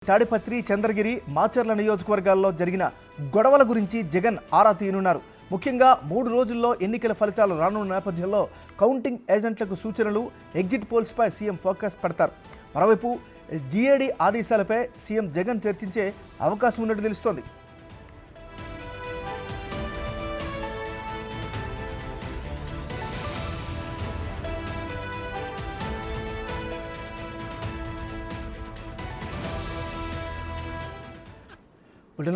తాడిపత్రి, చంద్రగిరి, మాచర్ల నియోజకవర్గాల్లో జరిగిన గొడవల గురించి జగన్ ఆరా తీయనున్నారు. ముఖ్యంగా 3 రోజుల్లో ఎన్నికల ఫలితాలు రానున్న నేపథ్యంలో కౌంటింగ్ ఏజెంట్లకు సూచనలు, ఎగ్జిట్ పోల్స్పై సీఎం ఫోకస్ పెడతారు. మరోవైపు జీఏడీ ఆదేశాలపై సీఎం జగన్ చర్చించే అవకాశం ఉన్నట్టు తెలుస్తోంది.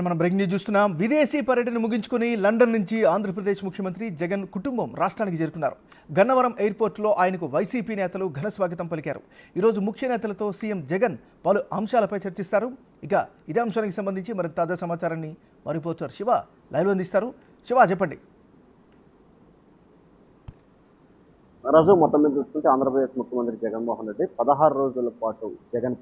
మనం బ్రేకింగ్ న్యూస్ చూస్తున్నాం. విదేశీ పర్యటన ముగించుకుని లండన్ నుంచి ఆంధ్రప్రదేశ్ ముఖ్యమంత్రి జగన్ కుటుంబం రాష్ట్రానికి చేరుకున్నారు. గన్నవరం ఎయిర్పోర్ట్లో ఆయనకు వైసీపీ నేతలు ఘన స్వాగతం పలికారు. ఈరోజు ముఖ్య నేతలతో సీఎం జగన్ పలు అంశాలపై చర్చిస్తారు. ఇక ఇదే అంశానికి సంబంధించి మరింత తాజా సమాచారాన్ని మా రిపోర్టర్ శివ లైవ్ అందిస్తారు. శివ, చెప్పండి. రోజు మొత్తం మీద చూసుకుంటే ఆంధ్రప్రదేశ్ ముఖ్యమంత్రి జగన్మోహన్ రెడ్డి 16 రోజుల పాటు జగన్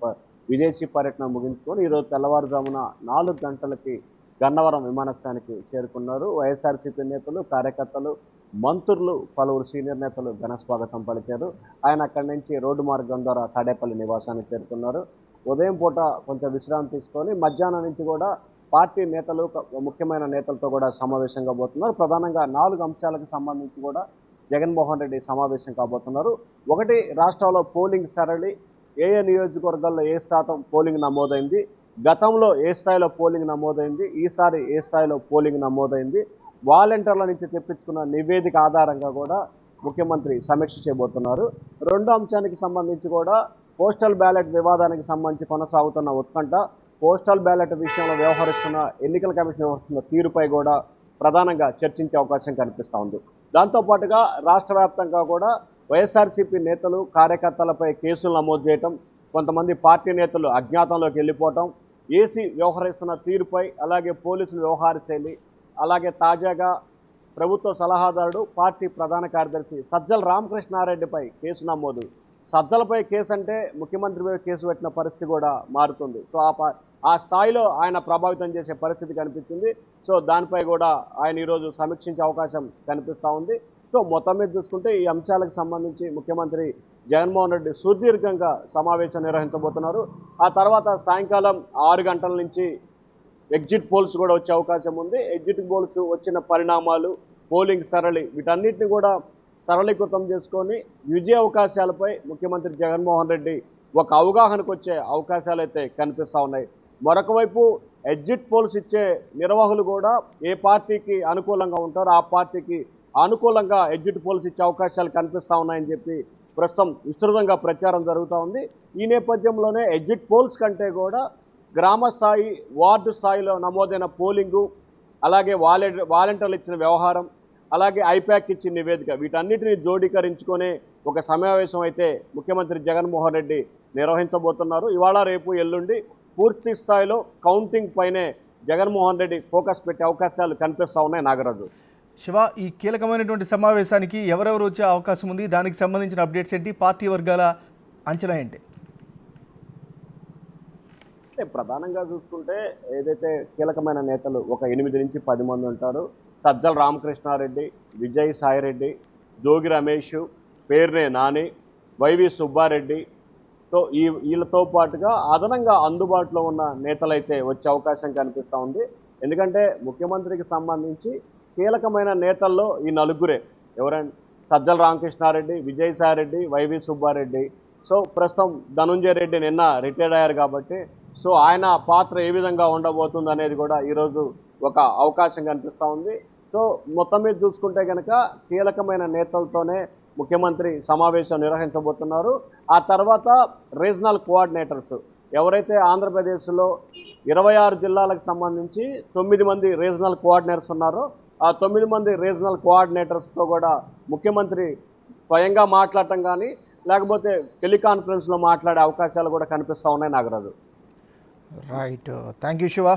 విదేశీ పర్యటన ముగించుకొని ఈరోజు తెల్లవారుజామున 4 గంటలకి గన్నవరం విమానాశ్రయానికి చేరుకున్నారు. వైఎస్ఆర్సీపీ నేతలు, కార్యకర్తలు, మంత్రులు, పలువురు సీనియర్ నేతలు ఘన స్వాగతం పలికారు. ఆయన అక్కడి నుంచి రోడ్డు మార్గం ద్వారా తాడేపల్లి నివాసానికి చేరుకున్నారు. ఉదయం పూట కొంచెం విశ్రాంతి తీసుకొని మధ్యాహ్నం నుంచి కూడా పార్టీ నేతలు, ముఖ్యమైన నేతలతో కూడా సమావేశం కాబోతున్నారు. ప్రధానంగా 4 అంశాలకు సంబంధించి కూడా జగన్మోహన్ రెడ్డి సమావేశం కాబోతున్నారు. ఒకటి, రాష్ట్రంలో పోలింగ్ సరళి, ఏ నియోజకవర్గాల్లో ఏ శాతం పోలింగ్ నమోదైంది, గతంలో ఏ స్థాయిలో పోలింగ్ నమోదైంది, ఈసారి ఏ స్థాయిలో పోలింగ్ నమోదైంది, వాలంటీర్ల నుంచి తెప్పించుకున్న నివేదిక ఆధారంగా కూడా ముఖ్యమంత్రి సమీక్ష చేయబోతున్నారు. రెండో అంశానికి సంబంధించి కూడా పోస్టల్ బ్యాలెట్ వివాదానికి సంబంధించి కొనసాగుతున్న ఉత్కంఠ, పోస్టల్ బ్యాలెట్ విషయంలో వ్యవహరిస్తున్న ఎన్నికల కమిషన్ వ్యవహరిస్తున్న తీరుపై కూడా ప్రధానంగా చర్చించే అవకాశం కనిపిస్తూ ఉంది. దాంతోపాటుగా రాష్ట్ర వ్యాప్తంగా కూడా వైఎస్ఆర్సీపీ నేతలు, కార్యకర్తలపై కేసులు నమోదు చేయటం, కొంతమంది పార్టీ నేతలు అజ్ఞాతంలోకి వెళ్ళిపోవటం, ఏసీ వ్యవహరిస్తున్న తీరుపై, అలాగే పోలీసుల వ్యవహార శైలి, అలాగే తాజాగా ప్రభుత్వ సలహాదారుడు, పార్టీ ప్రధాన కార్యదర్శి సజ్జల రామకృష్ణారెడ్డిపై కేసు నమోదు. సజ్జలపై కేసు అంటే ముఖ్యమంత్రిపై కేసు పెట్టిన పరిస్థితి కూడా మారుతుంది. సో ఆ స్థాయిలో ఆయన ప్రభావితం చేసే పరిస్థితి కనిపించింది. సో దానిపై కూడా ఆయన ఈరోజు సమీక్షించే అవకాశం కనిపిస్తూ ఉంది. సో మొత్తం మీద చూసుకుంటే ఈ అంశాలకు సంబంధించి ముఖ్యమంత్రి జగన్మోహన్ రెడ్డి సుదీర్ఘంగా సమావేశం నిర్వహించబోతున్నారు. ఆ తర్వాత సాయంకాలం 6 గంటల నుంచి ఎగ్జిట్ పోల్స్ కూడా వచ్చే అవకాశం ఉంది. ఎగ్జిట్ పోల్స్ వచ్చిన పరిణామాలు, పోలింగ్ సరళి, వీటన్నిటిని కూడా సరళీకృతం చేసుకొని విజయ అవకాశాలపై ముఖ్యమంత్రి జగన్మోహన్ రెడ్డి ఒక అవగాహనకు వచ్చే అవకాశాలు అయితే కనిపిస్తూ ఉన్నాయి. మరొక వైపు ఎగ్జిట్ పోల్స్ ఇచ్చే నిర్వాహకులు కూడా ఏ పార్టీకి అనుకూలంగా ఉంటారో ఆ పార్టీకి అనుకూలంగా ఎగ్జిట్ పోల్స్ ఇచ్చే అవకాశాలు కనిపిస్తూ ఉన్నాయని చెప్పి ప్రస్తుతం విస్తృతంగా ప్రచారం జరుగుతూ ఉంది. ఈ నేపథ్యంలోనే ఎగ్జిట్ పోల్స్ కంటే కూడా గ్రామ స్థాయి, వార్డు స్థాయిలో నమోదైన పోలింగు, అలాగే వాలంటీర్లు ఇచ్చిన వ్యవహారం, అలాగే ఐప్యాక్ ఇచ్చిన నివేదిక, వీటన్నిటిని జోడీకరించుకొని ఒక సమావేశం అయితే ముఖ్యమంత్రి జగన్మోహన్ రెడ్డి నిర్వహించబోతున్నారు. ఇవాళ, రేపు, ఎల్లుండి పూర్తి స్థాయిలో కౌంటింగ్ పైనే జగన్మోహన్ రెడ్డి ఫోకస్ పెట్టే అవకాశాలు కనిపిస్తూ ఉన్నాయి. నాగరాజు, శివ, ఈ కీలకమైనటువంటి సమావేశానికి ఎవరెవరు వచ్చే అవకాశం ఉంది, దానికి సంబంధించిన అప్డేట్స్ ఏంటి, పార్టీ వర్గాల అంచనా ఏంటి? ప్రధానంగా చూసుకుంటే ఏదైతే కీలకమైన నేతలు ఒక 8 నుంచి 10 మంది ఉంటారు. సజ్జల రామకృష్ణారెడ్డి, విజయ్ సాయిరెడ్డి, జోగి రమేష్, పేర్నే నాని, వైవి సుబ్బారెడ్డి, సో వీళ్ళతో పాటుగా అదనంగా అందుబాటులో ఉన్న నేతలైతే వచ్చే అవకాశం కనిపిస్తూ ఉంది. ఎందుకంటే ముఖ్యమంత్రికి సంబంధించి కీలకమైన నేతల్లో ఈ 4 ఎవరంటే సజ్జల రామకృష్ణారెడ్డి, విజయ్ సాయిరెడ్డి, వైవి సుబ్బారెడ్డి. సో ప్రస్తుతం ధనుంజయ రెడ్డి నిన్న రిటైర్డ్ అయ్యారు కాబట్టి సో ఆయన పాత్ర ఏ విధంగా ఉండబోతుంది అనేది కూడా ఈరోజు ఒక అవకాశం కనిపిస్తూ ఉంది. సో మొత్తం మీద చూసుకుంటే కనుక కీలకమైన నేతలతోనే ముఖ్యమంత్రి సమావేశం నిర్వహించబోతున్నారు. ఆ తర్వాత రీజనల్ కోఆర్డినేటర్స్ ఎవరైతే ఆంధ్రప్రదేశ్లో 26 జిల్లాలకు సంబంధించి 9 మంది రీజనల్ కోఆర్డినేటర్స్ ఉన్నారో ఆ 9 మంది రీజనల్ కోఆర్డినేటర్స్తో కూడా ముఖ్యమంత్రి స్వయంగా మాట్లాడటం కానీ లేకపోతే టెలికాన్ఫరెన్స్లో మాట్లాడే అవకాశాలు కూడా కనిపిస్తూ ఉన్నాయి. Nagaraju, right, thank you Shiva.